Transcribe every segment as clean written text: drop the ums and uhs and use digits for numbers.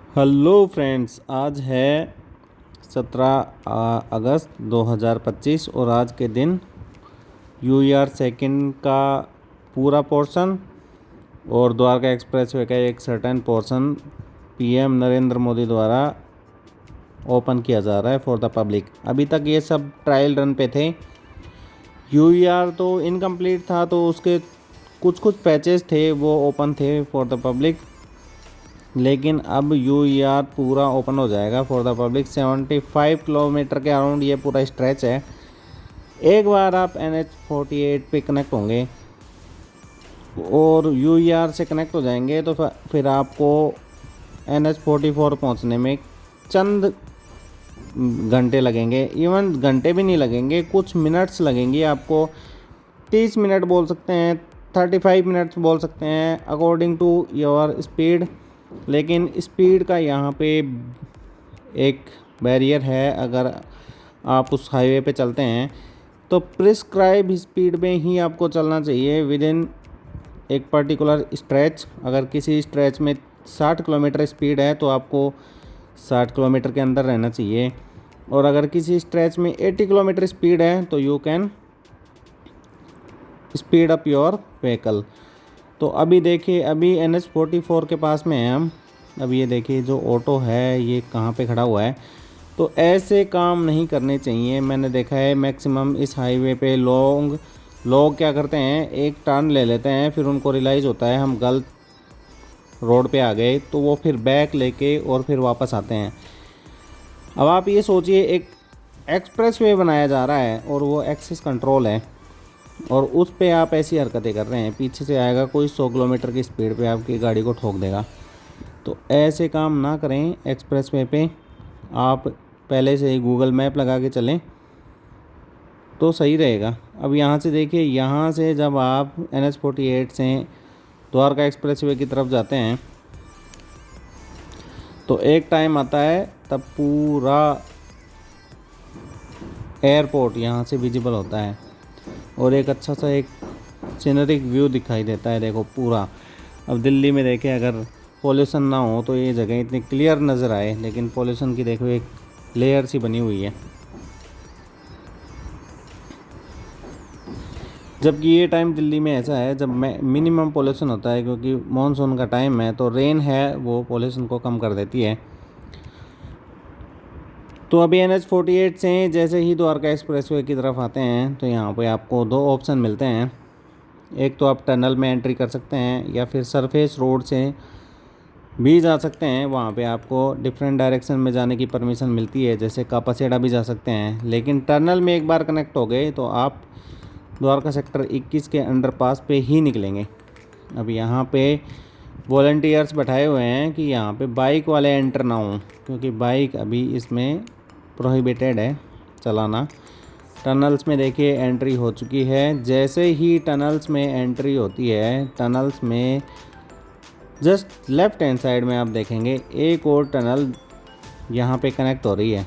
Hello friends, आज है 17 अगस्त 2025 और आज के दिन यूईआर सेकंड का पूरा पोर्शन और द्वारका एक्सप्रेसवे का एक certain portion PM Narendra Modi द्वारा ओपन किया जा रहा है फॉर द पब्लिक। अभी तक ये सब ट्रायल रन पे थे। यूईआर तो इनकम्प्लीट था, तो उसके कुछ पैचेस थे वो ओपन थे फॉर द पब्लिक, लेकिन अब यूईआर पूरा ओपन हो जाएगा फॉर द पब्लिक। 75 किलोमीटर के अराउंड ये पूरा स्ट्रेच है। एक बार आप NH-48 पे कनेक्ट होंगे और यूईआर से कनेक्ट हो जाएंगे तो फिर आपको NH-44 पहुंचने में चंद घंटे लगेंगे। इवन घंटे भी नहीं लगेंगे, कुछ मिनट्स लगेंगे आपको। 30 मिनट बोल सकते हैं, 35 मिनट्स बोल सकते हैं, अकॉर्डिंग टू योर स्पीड। लेकिन स्पीड का यहाँ पे एक बैरियर है। अगर आप उस हाईवे पे चलते हैं तो प्रिस्क्राइब स्पीड में ही आपको चलना चाहिए विद इन एक पर्टिकुलर स्ट्रेच। अगर किसी स्ट्रेच में 60 किलोमीटर स्पीड है तो आपको 60 किलोमीटर के अंदर रहना चाहिए, और अगर किसी स्ट्रेच में 80 किलोमीटर स्पीड है तो you can speed up your vehicle. तो अभी देखिए, अभी NH-44 के पास में है हम। अभी ये देखिए जो ऑटो है ये कहाँ पे खड़ा हुआ है। तो ऐसे काम नहीं करने चाहिए। मैंने देखा है मैक्सिमम इस हाईवे पे लोग क्या करते हैं, एक टर्न ले लेते हैं, फिर उनको रियलाइज़ होता है हम गलत रोड पे आ गए, तो वो फिर बैक लेके और फिर वापस आते हैं। अब आप ये सोचिए, एक एक्सप्रेसवे बनाया जा रहा है और वो एक्सिस कंट्रोल है, और उस पे आप ऐसी हरकतें कर रहे हैं। पीछे से आएगा कोई 100 किलोमीटर की स्पीड पे आपकी गाड़ी को ठोक देगा। तो ऐसे काम ना करें। एक्सप्रेसवे पे आप पहले से ही गूगल मैप लगा के चलें तो सही रहेगा। अब यहाँ से देखिए, यहाँ से जब आप NH-48 से द्वारका एक्सप्रेसवे की तरफ जाते हैं तो एक टाइम आता है तब पूरा एयरपोर्ट यहाँ से विजिबल होता है और एक अच्छा सा एक सीनरिक व्यू दिखाई देता है। देखो पूरा। अब दिल्ली में देखें, अगर पॉल्यूशन ना हो तो ये जगह इतनी क्लियर नज़र आए, लेकिन पॉल्यूशन की देखो एक लेयर सी बनी हुई है। जबकि ये टाइम दिल्ली में ऐसा है जब मिनिमम पॉल्यूशन होता है, क्योंकि मानसून का टाइम है, तो रेन है वो पॉल्यूशन को कम कर देती है। तो अभी NH-48 से जैसे ही द्वारका एक्सप्रेसवे की तरफ आते हैं तो यहाँ पे आपको दो ऑप्शन मिलते हैं। एक तो आप टनल में एंट्री कर सकते हैं या फिर सरफेस रोड से भी जा सकते हैं। वहाँ पे आपको डिफरेंट डायरेक्शन में जाने की परमिशन मिलती है, जैसे कापासेड़ा भी जा सकते हैं। लेकिन टनल में एक बार कनेक्ट हो गए तो आप द्वारका सेक्टर 21 के अंडरपास पे ही निकलेंगे। अब यहाँ पे वॉलंटियर्स बैठाए हुए हैं कि यहाँ पे बाइक वाले एंटर ना हों, क्योंकि बाइक अभी इसमें प्रोहिबिटेड है चलाना। टनल्स में देखिए एंट्री हो चुकी है। जैसे ही टनल्स में एंट्री होती है, टनल्स में जस्ट लेफ्ट हैंड साइड में आप देखेंगे एक और टनल यहाँ पे कनेक्ट हो रही है,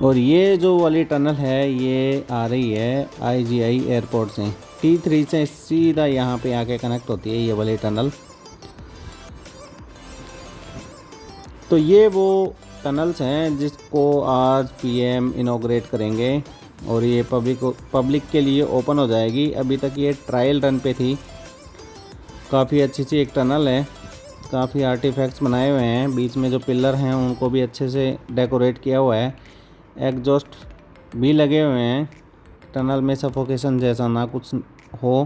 और ये जो वाली टनल है ये आ रही है IGI एयरपोर्ट से। T3 से सीधा यहाँ पे आके कनेक्ट होती है ये वाली टनल। तो ये वो टनल्स हैं जिसको आज PM इनॉग्रेट करेंगे और ये पब्लिक के लिए ओपन हो जाएगी। अभी तक ये ट्रायल रन पे थी। काफ़ी अच्छी सी एक टनल है, काफ़ी आर्टिफैक्ट्स बनाए हुए हैं। बीच में जो पिलर हैं उनको भी अच्छे से डेकोरेट किया हुआ है। एग्जॉस्ट भी लगे हुए हैं, टनल में सफोकेशन जैसा ना कुछ हो।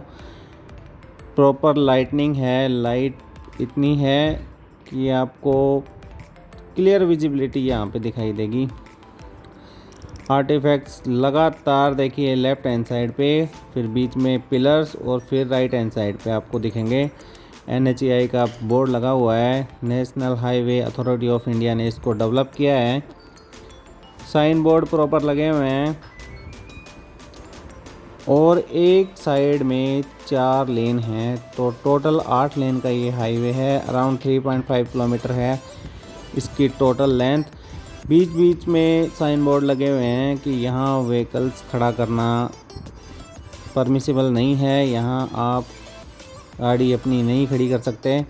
प्रॉपर लाइटनिंग है, लाइट इतनी है कि आपको क्लियर विजिबिलिटी यहाँ पे दिखाई देगी। आर्टिफैक्ट्स लगातार देखिए लेफ़्ट हैंड साइड पे, फिर बीच में पिलर्स और फिर राइट हैंड साइड पे आपको दिखेंगे। NHAI का बोर्ड लगा हुआ है। National highway authority of India ने इसको डेवलप किया है। साइन बोर्ड प्रॉपर लगे हुए हैं और एक साइड में 4 लेन हैं, तो टोटल 8 लेन का ये हाईवे है। अराउंड 3.5 किलोमीटर है इसकी टोटल लेंथ। बीच बीच में साइन बोर्ड लगे हुए हैं कि यहाँ व्हीकल्स खड़ा करना परमिसिबल नहीं है, यहाँ आप गाड़ी अपनी नहीं खड़ी कर सकते।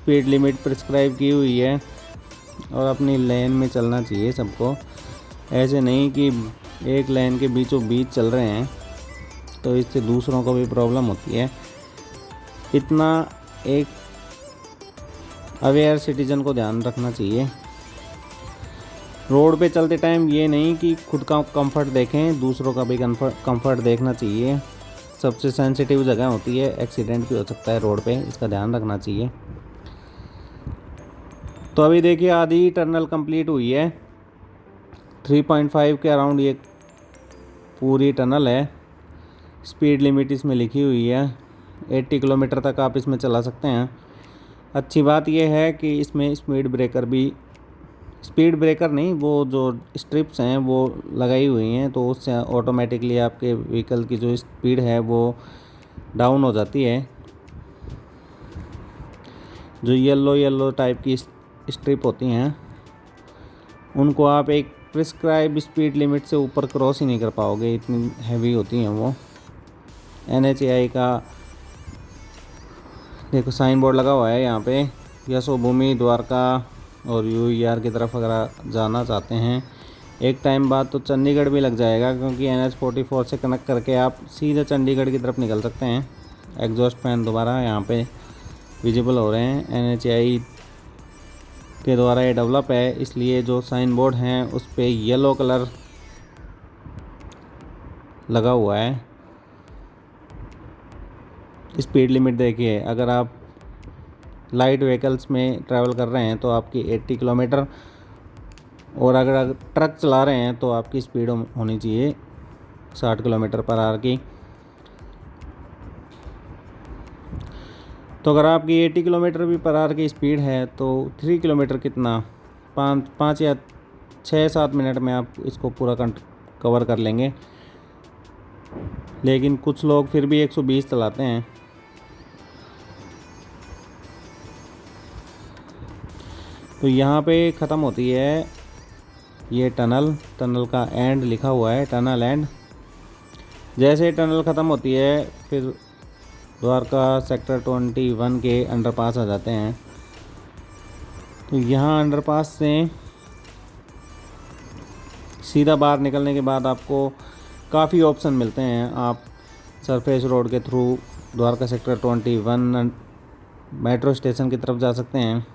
स्पीड लिमिट प्रिस्क्राइब की हुई है और अपनी लेन में चलना चाहिए सबको। ऐसे नहीं कि एक लेन के बीचों बीच चल रहे हैं तो इससे दूसरों को भी प्रॉब्लम होती है। इतना एक अवेयर सिटीजन को ध्यान रखना चाहिए। रोड पे चलते टाइम ये नहीं कि खुद का कंफर्ट देखें, दूसरों का भी कंफर्ट देखना चाहिए। सबसे सेंसिटिव जगह होती है, एक्सीडेंट भी हो सकता है रोड पे, इसका ध्यान रखना चाहिए। तो अभी देखिए आधी टनल कंप्लीट हुई है, 3.5 के अराउंड ये पूरी टनल है। स्पीड लिमिट इसमें लिखी हुई है, 80 किलोमीटर तक आप इसमें चला सकते हैं। अच्छी बात यह है कि इसमें स्पीड ब्रेकर नहीं, वो जो स्ट्रिप्स हैं वो लगाई हुई हैं, तो उससे ऑटोमेटिकली आपके व्हीकल की जो स्पीड है वो डाउन हो जाती है। जो येलो टाइप की स्ट्रिप होती हैं उनको आप एक प्रिस्क्राइब स्पीड लिमिट से ऊपर क्रॉस ही नहीं कर पाओगे, इतनी हैवी होती हैं वो। NHAI का देखो साइन बोर्ड लगा हुआ है यहाँ पे, यशोभूमि द्वारका और UER की तरफ अगर जाना चाहते हैं एक टाइम बाद तो चंडीगढ़ भी लग जाएगा, क्योंकि NH44 से कनेक्ट करके आप सीधे चंडीगढ़ की तरफ निकल सकते हैं। एग्जॉस्ट फैन दोबारा यहाँ पे विजिबल हो रहे हैं, NHAI के द्वारा ये डेवलप है, इसलिए जो साइन बोर्ड हैं उस पर येलो कलर लगा हुआ है। स्पीड लिमिट देखिए, अगर आप लाइट व्हीकल्स में ट्रैवल कर रहे हैं तो आपकी 80 किलोमीटर, और अगर ट्रक चला रहे हैं तो आपकी स्पीड होनी चाहिए 60 किलोमीटर पर आवर की। तो अगर आपकी 80 किलोमीटर भी पर आवर की स्पीड है तो 3 किलोमीटर कितना, 5 या 6-7 मिनट में आप इसको पूरा कवर कर लेंगे। लेकिन कुछ लोग फिर भी 120 चलाते हैं। तो यहाँ पे ख़त्म होती है ये टनल का एंड लिखा हुआ है, टनल एंड। जैसे टनल ख़त्म होती है फिर द्वारका सेक्टर 21 के अंडरपास आ जाते हैं। तो यहाँ अंडरपास से सीधा बाहर निकलने के बाद आपको काफ़ी ऑप्शन मिलते हैं। आप सरफेस रोड के through Dwarka sector 21 metro station की तरफ जा सकते हैं,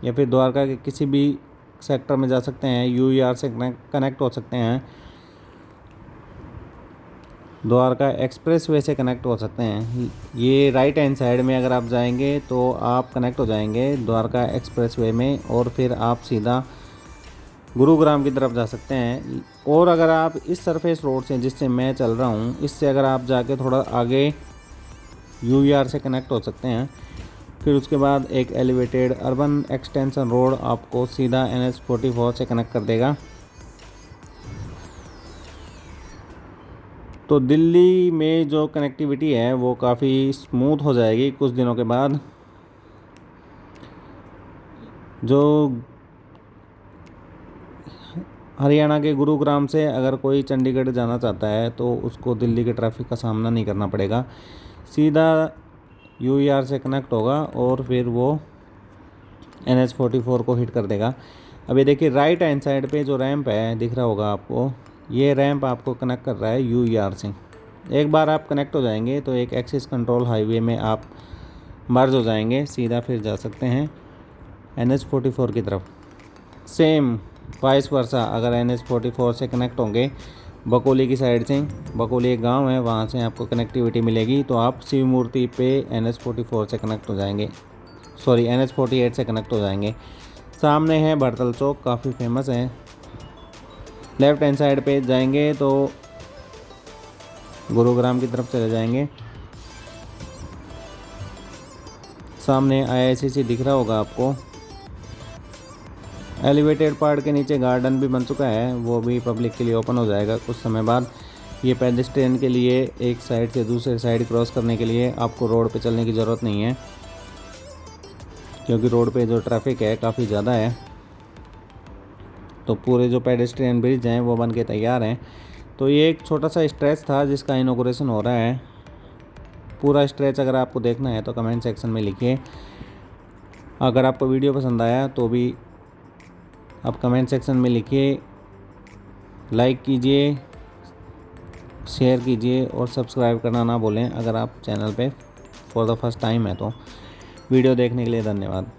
या फिर द्वारका के किसी भी सेक्टर में जा सकते हैं, UER से कनेक्ट हो सकते हैं, द्वारका एक्सप्रेस वे से कनेक्ट हो सकते हैं। ये राइट हैंड साइड में अगर आप जाएंगे तो आप कनेक्ट हो जाएंगे द्वारका एक्सप्रेस वे में, और फिर आप सीधा गुरुग्राम की तरफ जा सकते हैं। और अगर आप इस सरफेस रोड से जिससे मैं चल रहा हूँ इससे अगर आप जाके थोड़ा आगे UER से कनेक्ट हो सकते हैं, फिर उसके बाद एक एलिवेटेड अर्बन एक्सटेंशन रोड आपको सीधा NH44 से कनेक्ट कर देगा। तो दिल्ली में जो कनेक्टिविटी है वो काफ़ी स्मूथ हो जाएगी कुछ दिनों के बाद। जो हरियाणा के गुरुग्राम से अगर कोई चंडीगढ़ जाना चाहता है तो उसको दिल्ली के ट्रैफिक का सामना नहीं करना पड़ेगा, सीधा UER से कनेक्ट होगा और फिर वो NH44 को हिट कर देगा। अभी देखिए राइट हैंड साइड पे जो रैंप है दिख रहा होगा आपको, ये रैंप आपको कनेक्ट कर रहा है UER से। एक बार आप कनेक्ट हो जाएंगे तो एक एक्सिस कंट्रोल हाईवे में आप मर्ज हो जाएंगे, सीधा फिर जा सकते हैं NH44 की तरफ। सेम वाइस वर्सा अगर NH44 से कनेक्ट होंगे बकोली की साइड से, बकोली एक गांव है वहां से आपको कनेक्टिविटी मिलेगी, तो आप शिव मूर्ति पे NH44 से कनेक्ट हो जाएंगे, सॉरी NH48 से कनेक्ट हो जाएंगे। सामने है भड़तल चौक, काफ़ी फेमस है। लेफ्ट हैंड साइड पे जाएंगे तो गुरुग्राम की तरफ चले जाएंगे। सामने IICC दिख रहा होगा आपको। एलिवेटेड पार्ट के नीचे गार्डन भी बन चुका है, वो भी पब्लिक के लिए ओपन हो जाएगा कुछ समय बाद। ये पेडेस्ट्रियन के लिए एक साइड से दूसरे साइड क्रॉस करने के लिए आपको रोड पे चलने की ज़रूरत नहीं है, क्योंकि रोड पे जो ट्रैफिक है काफ़ी ज़्यादा है। तो पूरे जो पेडेस्ट्रियन ब्रिज हैं वो बन के तैयार हैं। तो ये एक छोटा सा स्ट्रेच था जिसका इनॉग्रेशन हो रहा है। पूरा स्ट्रेच अगर आपको देखना है तो कमेंट सेक्शन में लिखिए। अगर आपको वीडियो पसंद आया तो भी आप कमेंट सेक्शन में लिखिए, लाइक कीजिए, शेयर कीजिए और सब्सक्राइब करना ना भूलें अगर आप चैनल पे फॉर द फर्स्ट टाइम है तो। वीडियो देखने के लिए धन्यवाद।